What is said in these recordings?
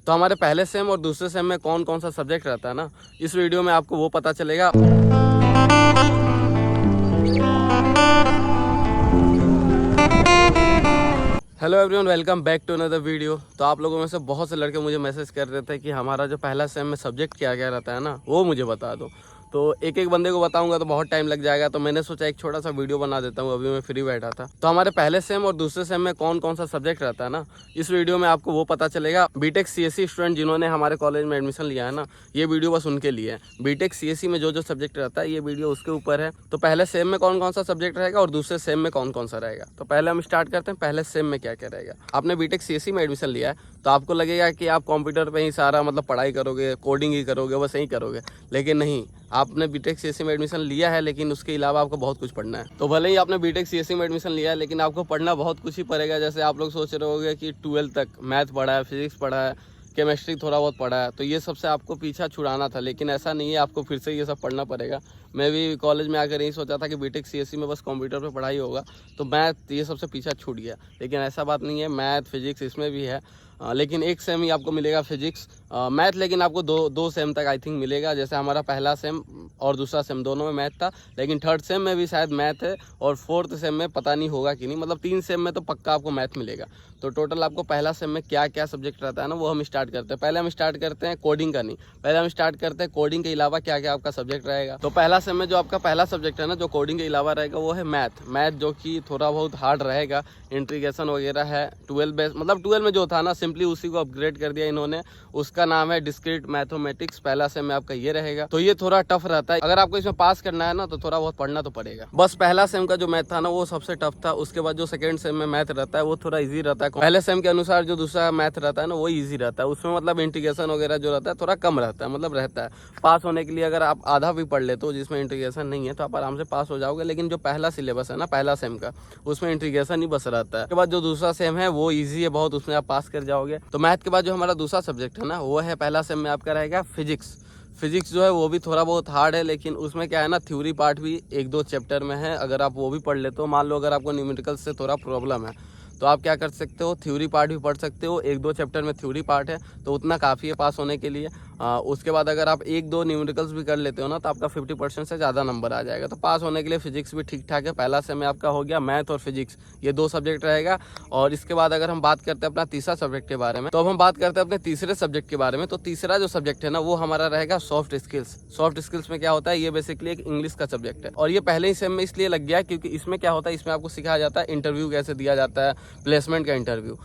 तो हमारे पहले सेम और दूसरे सेम में कौन कौन सा सब्जेक्ट रहता है ना, इस वीडियो में आपको वो पता चलेगा। Hello everyone, welcome back to another video. तो आप लोगों में से बहुत से लड़के मुझे मैसेज कर रहे थे कि हमारा जो पहला सेम में सब्जेक्ट क्या क्या रहता है ना, वो मुझे बता दो। तो एक एक बंदे को बताऊंगा तो बहुत टाइम लग जाएगा, तो मैंने सोचा एक छोटा सा वीडियो बना देता हूँ। अभी मैं फ्री बैठा था। तो हमारे पहले सेम और दूसरे सेम में कौन कौन सा सब्जेक्ट रहता है ना, इस वीडियो में आपको वो पता चलेगा। बीटेक सीएससी स्टूडेंट जिन्होंने हमारे कॉलेज में एडमिशन लिया है ना, ये वीडियो बस उनके लिए है। बीटेक सीएससी में जो जो सब्जेक्ट रहता है, ये वीडियो उसके ऊपर है। तो पहले सेम में कौन कौन सा सब्जेक्ट रहेगा और दूसरे सेम में कौन कौन सा रहेगा। तो पहले हम स्टार्ट करते हैं पहले सेम में क्या क्या रहेगा। आपने बीटेक सीएससी में एडमिशन लिया है तो आपको लगेगा कि आप कंप्यूटर पे ही सारा मतलब पढ़ाई करोगे, कोडिंग ही करोगे, बस यही करोगे। लेकिन नहीं, आपने बीटेक सीएससी में एडमिशन लिया है लेकिन उसके अलावा आपको बहुत कुछ पढ़ना है। तो भले ही आपने बीटेक सीएससी में एडमिशन लिया है लेकिन आपको पढ़ना बहुत कुछ ही पड़ेगा। जैसे आप लोग सोच रहे होगे कि 12 तक मैथ पढ़ा है, फिजिक्स पढ़ा है, केमिस्ट्री थोड़ा बहुत पढ़ा है, तो ये सबसे आपको पीछा छुड़ाना था। लेकिन ऐसा नहीं है, आपको फिर से ये सब पढ़ना पड़ेगा। मैं भी कॉलेज में आकर यही सोचा था कि बीटेक सीएससी में बस कंप्यूटर पे पढ़ाई होगा, तो मैथ ये सबसे पीछा छूट गया। लेकिन ऐसा बात नहीं है, मैथ फिजिक्स इसमें भी है। लेकिन एक सेम ही आपको मिलेगा फिजिक्स, मैथ लेकिन आपको दो सेम तक आई थिंक मिलेगा। जैसे हमारा पहला सेम और दूसरा सेम दोनों में मैथ था, लेकिन थर्ड सेम में भी शायद मैथ है और फोर्थ सेम में पता नहीं होगा कि नहीं। मतलब 3 सेम में तो पक्का आपको मैथ मिलेगा। तो टोटल आपको पहला सेम में क्या क्या सब्जेक्ट रहता है ना, वो हम स्टार्ट करते हैं। पहले हम स्टार्ट करते हैं कोडिंग का, नहीं पहले हम स्टार्ट करते हैं कोडिंग के अलावा क्या क्या आपका सब्जेक्ट रहेगा। तो पहला सेम में जो आपका पहला सब्जेक्ट है ना, जो कोडिंग के अलावा रहेगा, वो है मैथ, जो कि थोड़ा बहुत हार्ड रहेगा। इंटीग्रेशन वगैरह है 12 बेस, मतलब 12 में जो था ना, सिंपली उसी को अपग्रेड कर दिया इन्होंने। उसका नाम है डिस्क्रीट मैथमेटिक्स। पहला सेम में आपका ये रहेगा। तो ये थोड़ा टफ रहता है, अगर आपको इसमें पास करना है ना तो थोड़ा बहुत पढ़ना तो पड़ेगा। बस पहला सेम का जो मैथ था ना, वो सबसे टफ था। उसके बाद जो सेकंड सेम में मैथ रहता है वो थोड़ा इजी रहता है। पहले सेम के अनुसार जो दूसरा मैथ रहता है ना, वो इजी रहता है। उसमें मतलब इंटीग्रेशन वगैरह जो रहता है थोड़ा कम रहता है, मतलब रहता है। पास होने के लिए अगर आप आधा भी पढ़ लेते हो जिसमें इंटीग्रेशन नहीं है, तो आप आराम से पास हो जाओगे। लेकिन जो पहला सिलेबस है ना पहला सेम का, उसमें इंटीग्रेशन ही बस रहता है। उसके बाद जो दूसरा सेम है वो इजी है बहुत, उसमें आप पास कर जाओगे। तो मैथ के बाद जो हमारा दूसरा सब्जेक्ट है ना, वो है पहला सेम में आपका रहेगा फिजिक्स जो है वो भी थोड़ा बहुत हार्ड है। लेकिन उसमें क्या है ना, थ्योरी पार्ट भी 1-2 चैप्टर में है। अगर आप वो भी पढ़ लेते हो, मान लो अगर आपको न्यूमेरिकल से थोड़ा प्रॉब्लम है, तो आप क्या कर सकते हो, थ्योरी पार्ट भी पढ़ सकते हो। 1-2 चैप्टर में थ्योरी पार्ट है, तो उतना काफ़ी है पास होने के लिए। उसके बाद अगर आप 1-2 न्यूमेरिकल्स भी कर लेते हो ना, तो आपका 50% से ज़्यादा नंबर आ जाएगा। तो पास होने के लिए फिजिक्स भी ठीक ठाक है। पहला सेम में आपका हो गया मैथ और फिजिक्स, ये 2 सब्जेक्ट रहेगा। और इसके बाद अगर हम बात करते हैं अपना तीसरा सब्जेक्ट के बारे में, तो अब हम बात करते हैं अपने तीसरे सब्जेक्ट के बारे में। तो तीसरा जो सब्जेक्ट है ना, वो हमारा रहेगा सॉफ्ट स्किल्स में क्या होता है, ये बेसिकली एक इंग्लिश का सब्जेक्ट है। और ये पहले ही सेम में इसलिए लग गया क्योंकि इसमें क्या होता है, इसमें आपको सिखाया जाता है इंटरव्यू कैसे दिया जाता है, प्लेसमेंट का इंटरव्यू।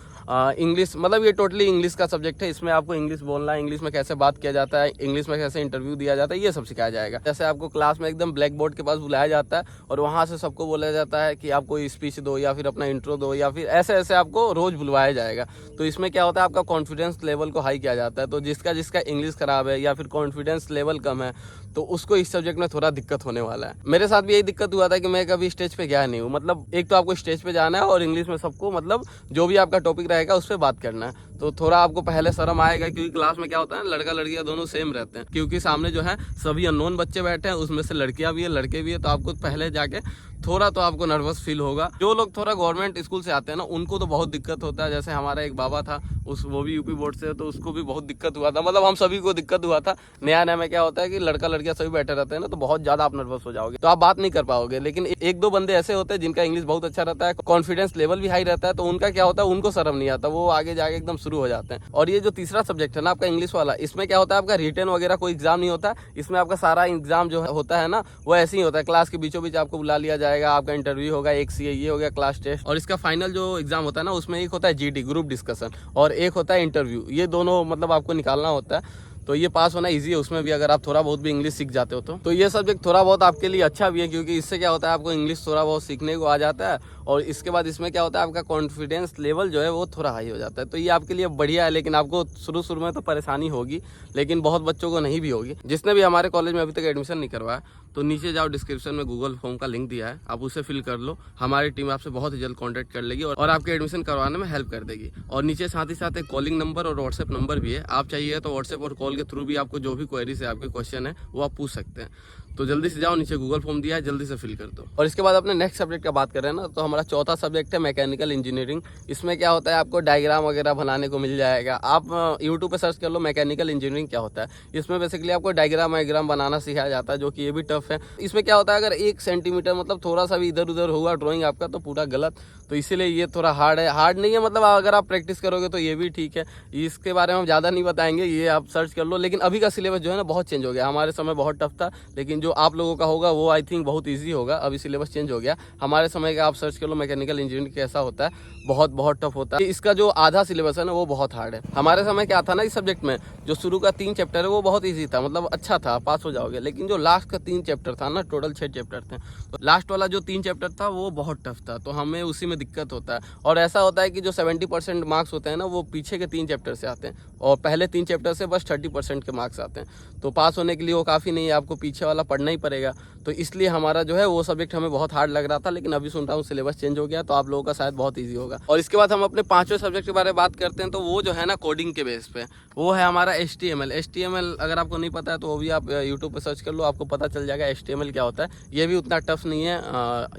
इंग्लिश मतलब ये टोटली इंग्लिश का सब्जेक्ट है। इसमें आपको इंग्लिश बोलना है, इंग्लिश में कैसे बात किया जाता है, इंग्लिश में कैसे इंटरव्यू दिया जाता है, ये सब सिखाया जाएगा। जैसे आपको क्लास में एकदम ब्लैक बोर्ड के पास बुलाया जाता है और वहाँ से सबको बोला जाता है कि आप कोई स्पीच दो या फिर अपना इंट्रो दो, या फिर ऐसे ऐसे आपको रोज बुलवाया जाएगा। तो इसमें क्या होता है, आपका कॉन्फिडेंस लेवल को हाई किया जाता है। तो जिसका इंग्लिश खराब है या फिर कॉन्फिडेंस लेवल कम है, तो उसको इस सब्जेक्ट में थोड़ा दिक्कत होने वाला है। मेरे साथ भी यही दिक्कत हुआ था कि मैं कभी स्टेज पे गया नहीं हूँ। मतलब एक तो आपको स्टेज पे जाना है और इंग्लिश में सबको मतलब जो भी आपका टॉपिक रहेगा उस पर बात करना है, तो थोड़ा आपको पहले शर्म आएगा। क्योंकि क्लास में क्या होता है, लड़का लड़कियां दोनों सेम रहते हैं, क्योंकि सामने जो है सभी अननोन बच्चे बैठे हैं, उसमें से लड़कियां भी है लड़के भी है। तो आपको पहले जाके थोड़ा तो आपको नर्वस फील होगा। जो लोग थोड़ा गवर्नमेंट स्कूल से आते हैं ना, उनको तो बहुत दिक्कत होता है। जैसे हमारा एक बाबा था, वो भी यूपी बोर्ड से, तो उसको भी बहुत दिक्कत हुआ था। मतलब हम सभी को दिक्कत हुआ था। नया नया में क्या होता है कि लड़का लड़कियां सभी बैठे रहते हैं ना, तो बहुत ज्यादा आप नर्वस हो जाओगे, तो आप बात नहीं कर पाओगे। लेकिन 1-2 बंदे ऐसे होते हैं जिनका इंग्लिश बहुत अच्छा रहता है, कॉन्फिडेंस लेवल भी हाई रहता है, तो उनका क्या होता है, उनको शर्म नहीं आता, वो आगे जाके एकदम शुरू हो जाते हैं। और ये जो तीसरा सब्जेक्ट है ना आपका इंग्लिश वाला, इसमें क्या होता है, आपका रिटन वगैरह कोई एग्जाम नहीं होता। इसमें आपका सारा एग्जाम जो होता है ना, वो ऐसे ही होता है। क्लास के बीचों बीच आपको बुला लिया जाएगा, आपका इंटरव्यू होगा, एक सीए ये हो गया क्लास टेस्ट, और इसका फाइनल जो एग्जाम होता है ना, उसमें एक होता है जीडी ग्रुप डिस्कशन और एक होता है इंटरव्यू। ये दोनों मतलब आपको निकालना होता है। तो ये पास होना इजी है उसमें भी, अगर आप थोड़ा बहुत भी इंग्लिश सीख जाते हो तो ये सब्जेक्ट थोड़ा बहुत आपके लिए अच्छा भी है, क्योंकि इससे क्या होता है, आपको इंग्लिश थोड़ा बहुत सीखने को आ जाता है। और इसके बाद इसमें क्या होता है, आपका कॉन्फिडेंस लेवल जो है वो थोड़ा हाई हो जाता है। तो ये आपके लिए बढ़िया है। लेकिन आपको शुरू में तो परेशानी होगी, लेकिन बहुत बच्चों को नहीं भी होगी। जिसने भी हमारे कॉलेज में अभी तक एडमिशन नहीं करवाया, तो नीचे जाओ, डिस्क्रिप्शन में गूगल फॉर्म का लिंक दिया है, आप उसे फिल कर लो। हमारी टीम आपसे बहुत ही जल्द कॉन्टैक्ट कर लेगी और आपके एडमिशन करवाने में हेल्प कर देगी। और नीचे साथ ही साथ एक कॉलिंग नंबर और व्हाट्सएप नंबर भी है। आप चाहिए तो व्हाट्सएप और कॉल के थ्रू भी आपको जो भी क्वेरीज है, आपके क्वेश्चन है, वो आप पूछ सकते हैं। तो जल्दी से जाओ, नीचे गूगल फॉर्म दिया है, जल्दी से फिल कर दो। और इसके बाद अपने नेक्स्ट सब्जेक्ट का बात करें ना, तो हमारा चौथा सब्जेक्ट है मैकेनिकल इंजीनियरिंग। इसमें क्या होता है, आपको डायग्राम वगैरह बनाने को मिल जाएगा। आप यूट्यूब पे सर्च कर लो मैकेनिकल इंजीनियरिंग क्या होता है। इसमें बेसिकली आपको डायग्राम वायग्राम बनाना सिखाया जाता है, जो कि ये भी टफ है। इसमें क्या होता है, अगर 1 सेंटीमीटर मतलब थोड़ा सा भी इधर उधर हुआ ड्राइंग आपका तो पूरा गलत, तो इसीलिए ये थोड़ा हार्ड है। हार्ड नहीं है मतलब अगर आप प्रैक्टिस करोगे तो ये भी ठीक है। इसके बारे में हम ज़्यादा नहीं बताएंगे, ये आप सर्च कर लो। लेकिन अभी का सिलेबस जो है ना बहुत चेंज हो गया। हमारे समय बहुत टफ था, लेकिन जो आप लोगों का होगा वो आई थिंक बहुत ईजी होगा। अभी सिलेबस चेंज हो गया। हमारे समय का आप सर्च कर लो मैकेनिकल इंजीनियरिंग कैसा होता है, बहुत टफ होता है। इसका जो आधा सिलेबस है ना वो बहुत हार्ड है। हमारे समय क्या था ना इस सब्जेक्ट में, जो शुरू का 3 चैप्टर है वो बहुत ईजी था, मतलब अच्छा था, पास हो जाओगे। लेकिन जो लास्ट का 3 चैप्टर था ना, टोटल 6 चैप्टर थे, तो लास्ट वाला जो 3 चैप्टर था वो बहुत टफ था, तो हमें उसी में दिक्कत होता है। और ऐसा होता है कि जो 70% मार्क्स होते हैं ना वो पीछे के 3 चैप्टर से आते हैं, और पहले 3 चैप्टर से बस 30% के मार्क्स आते हैं। तो पास होने के लिए वो काफ़ी नहीं है, आपको पीछे वाला पढ़ना ही पड़ेगा। तो इसलिए हमारा जो है वो सब्जेक्ट हमें बहुत हार्ड लग रहा था। लेकिन अभी सुन रहा हूँ सिलेबस चेंज हो गया, तो आप लोगों का शायद बहुत ईजी होगा। और इसके बाद हम अपने 5वें सब्जेक्ट के बारे में बात करते हैं, तो वो जो है ना कोडिंग के बेस पे, वो है हमारा HTML। HTML अगर आपको नहीं पता है तो वो भी आप यूट्यूब पे सर्च कर लो, आपको पता चल जाएगा HTML क्या होता है। ये भी उतना टफ नहीं है,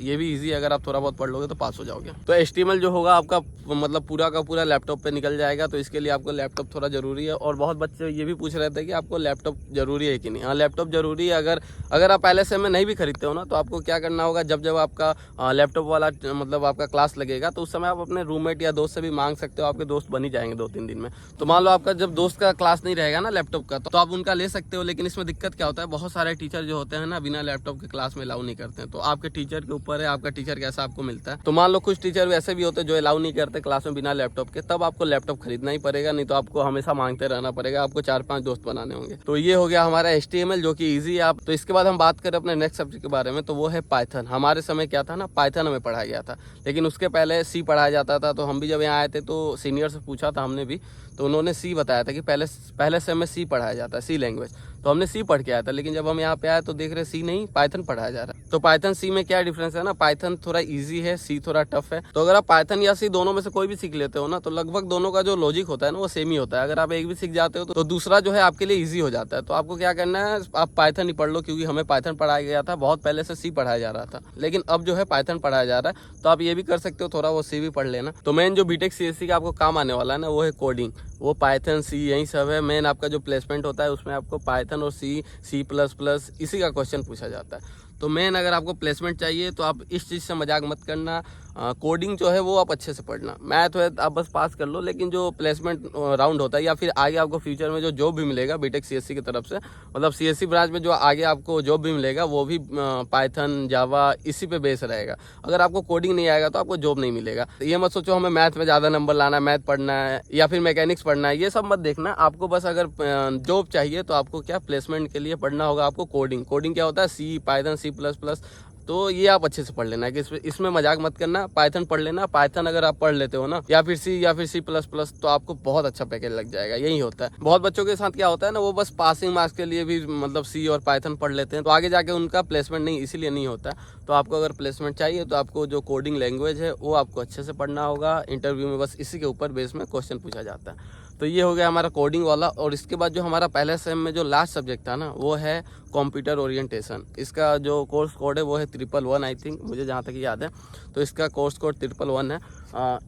ये भी ईजी है। अगर आप थोड़ा बहुत पढ़ लोगे तो पास हो जाओगे। तो HTML जो होगा आपका मतलब पूरा का पूरा लैपटॉप पे निकल जाएगा, तो इसके लिए आपको लैपटॉप थोड़ा ज़रूरी है। और बहुत बच्चे ये भी पूछ रहे थे कि आपको लैपटॉप ज़रूरी है कि नहीं। हाँ, लैपटॉप ज़रूरी है। अगर आप पहले से में नहीं भी खरीदते हो ना, तो आपको क्या करना होगा, जब आपका लैपटॉप वाला मतलब आपका क्लास लगेगा, तो उस समय आप अपने रूममेट या दोस्त से भी मांग सकते हो। आपके दोस्त बन ही जाएंगे 2-3 दिन में। तो मान लो आपका जब दोस्त का क्लास नहीं रहेगा ना लैपटॉप का, तो आप उनका ले सकते हो। लेकिन इसमें दिक्कत क्या होता है, बहुत सारे टीचर जो होते हैं ना बिना लैपटॉप के क्लास में अलाउ नहीं करते हैं। तो आपके टीचर के ऊपर है, आपका टीचर कैसा आपको मिलता है। तो मान लो कुछ टीचर वैसे भी होते हैं जो अलाउ नहीं करते क्लास में बिना लैपटॉप के, तब आपको लैपटॉप खरीदना ही पड़ेगा, नहीं तो आपको हमेशा मांगते रहना पड़ेगा। आपको 4-5 दोस्त बनाने होंगे। तो ये हो गया हमारा HTML, जो कि ईजी है। आप तो इसके बाद हम बात करें अपने नेक्स्ट सब्जेक्ट के बारे में, तो वो है पाइथन। हमारे समय क्या था ना, पाइथन हमें पढ़ाया गया था, लेकिन उसके पहले सी पढ़ाया जाता था। तो हम भी जब यहाँ आए थे तो सीनियर से पूछा था हमने भी, तो उन्होंने सी बताया था कि पहले से हमें सी पढ़ाया जाता है, सी लैंग्वेज। तो हमने सी पढ़ के आया था। लेकिन जब हम यहाँ पे आए तो देख रहे सी नहीं, पाइथन पढ़ाया जा रहा है। तो पाइथन सी में क्या डिफरेंस है ना, पाइथन थोड़ा इजी है, सी थोड़ा टफ है। तो अगर आप पाइथन या सी दोनों में से कोई भी सीख लेते हो ना, तो लगभग दोनों का जो लॉजिक होता है ना वो सेम ही होता है। अगर आप एक भी सीख जाते हो तो दूसरा जो है आपके लिए ईजी हो जाता है। तो आपको क्या करना है, आप पाइथन ही पढ़ लो, क्योंकि हमें पाइथन पढ़ाया गया था। बहुत पहले से सी पढ़ाया जा रहा था, लेकिन अब जो है पाइथन पढ़ाया जा रहा है। तो आप ये भी कर सकते हो, थोड़ा वो सी भी पढ़ लेना। तो मेन जो बीटेक CSC का आपको काम आने वाला है ना, वो है कोडिंग। वो पाइथन सी यही सब है। मेन आपका जो प्लेसमेंट होता है उसमें आपको पाइथन और C++ इसी का क्वेश्चन पूछा जाता है। तो मेन अगर आपको प्लेसमेंट चाहिए तो आप इस चीज़ से मजाक मत करना। कोडिंग जो है वो आप अच्छे से पढ़ना। मैथ है आप बस पास कर लो, लेकिन जो प्लेसमेंट राउंड होता है या फिर आगे आपको फ्यूचर में जो जॉब भी मिलेगा बीटेक CSC की तरफ से, मतलब CSC ब्रांच में जो आगे आपको जॉब भी मिलेगा वो भी पाइथन जावा इसी पे बेस रहेगा। अगर आपको कोडिंग नहीं आएगा तो आपको जॉब नहीं मिलेगा। तो ये मत सोचो हमें मैथ में ज़्यादा नंबर लाना है, मैथ पढ़ना है या फिर मैकेनिक्स पढ़ना है, ये सब मत देखना। आपको बस अगर जॉब चाहिए तो आपको क्या प्लेसमेंट के लिए पढ़ना होगा आपको कोडिंग। कोडिंग क्या होता है, सी, पाइथन, C++। तो ये आप अच्छे से पढ़ लेना है कि इसमें मजाक मत करना। पाइथन पढ़ लेना। पाइथन अगर आप पढ़ लेते हो ना, या फिर C++, तो आपको बहुत अच्छा पैकेज लग जाएगा। यही होता है। बहुत बच्चों के साथ क्या होता है ना, वो बस पासिंग मार्क्स के लिए भी मतलब सी और पाइथन पढ़ लेते हैं, तो आगे जाके उनका प्लेसमेंट नहीं इसीलिए नहीं होता है। तो आपको अगर प्लेसमेंट चाहिए तो आपको जो कोडिंग लैंग्वेज है वो आपको अच्छे से पढ़ना होगा। इंटरव्यू में बस इसी के ऊपर बेस में क्वेश्चन पूछा जाता है। तो ये हो गया हमारा कोडिंग वाला। और इसके बाद जो हमारा पहले सेम में जो लास्ट सब्जेक्ट था ना, वो है कंप्यूटर ओरिएंटेशन। इसका जो कोर्स कोड है वो है 111 आई थिंक, मुझे जहाँ तक याद है। तो इसका कोर्स कोड 111 है।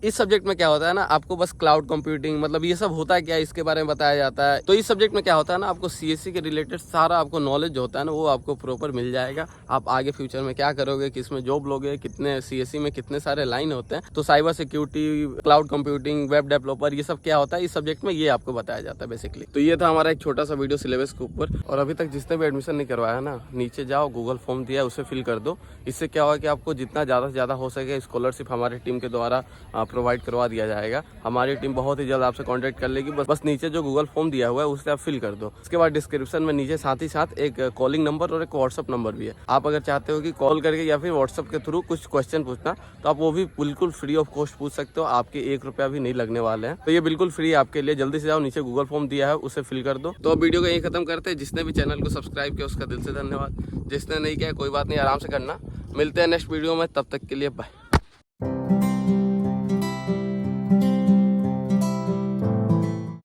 इस सब्जेक्ट में क्या होता है ना, आपको बस क्लाउड कंप्यूटिंग मतलब ये सब होता है क्या, इसके बारे में बताया जाता है। तो इस सब्जेक्ट में क्या होता है ना, आपको CSC के रिलेटेड सारा आपको नॉलेज जो होता है ना वो आपको प्रॉपर मिल जाएगा। आप आगे फ्यूचर में क्या करोगे, किसमें जॉब लोगे, कितने CSC में कितने सारे लाइन होते हैं। तो cyber security, cloud computing, web developer, ये सब क्या होता है इस सब्जेक्ट में, ये आपको बताया जाता है बेसिकली। तो ये था हमारा एक छोटा सा वीडियो सिलेबस के ऊपर। और अभी तक जिसने भी एडमिशन नहीं करवाया ना, नीचे जाओ, गूगल फॉर्म दिया है उसे फिल कर दो। इससे क्या होगा कि आपको जितना ज़्यादा से ज़्यादा हो सके स्कॉलरशिप हमारी टीम के द्वारा प्रोवाइड करवा दिया जाएगा। हमारी टीम बहुत ही जल्द आपसे कांटेक्ट कर लेगी। बस नीचे जो गूगल फॉर्म दिया हुआ है उसे आप फिल कर दो। उसके बाद डिस्क्रिप्शन में नीचे साथ ही साथ एक कॉलिंग नंबर और एक व्हाट्सअप नंबर भी है। आप अगर चाहते हो कि कॉल करके या फिर व्हाट्सअप के थ्रू कुछ क्वेश्चन पूछना, तो आप वो भी बिल्कुल फ्री ऑफ कॉस्ट पूछ सकते हो। आपके 1 रुपया भी नहीं लगने वाले हैं। तो ये बिल्कुल फ्री है आपके लिए। जल्दी से जाओ, नीचे गूगल फॉर्म दिया है उसे फिल कर दो। तो अब वीडियो को यहीं खत्म करते हैं। जिसने भी चैनल को सब्सक्राइब किया उसका दिल से धन्यवाद। जिसने नहीं किया कोई बात नहीं, आराम से करना। मिलते हैं नेक्स्ट वीडियो में, तब तक के लिए बाय।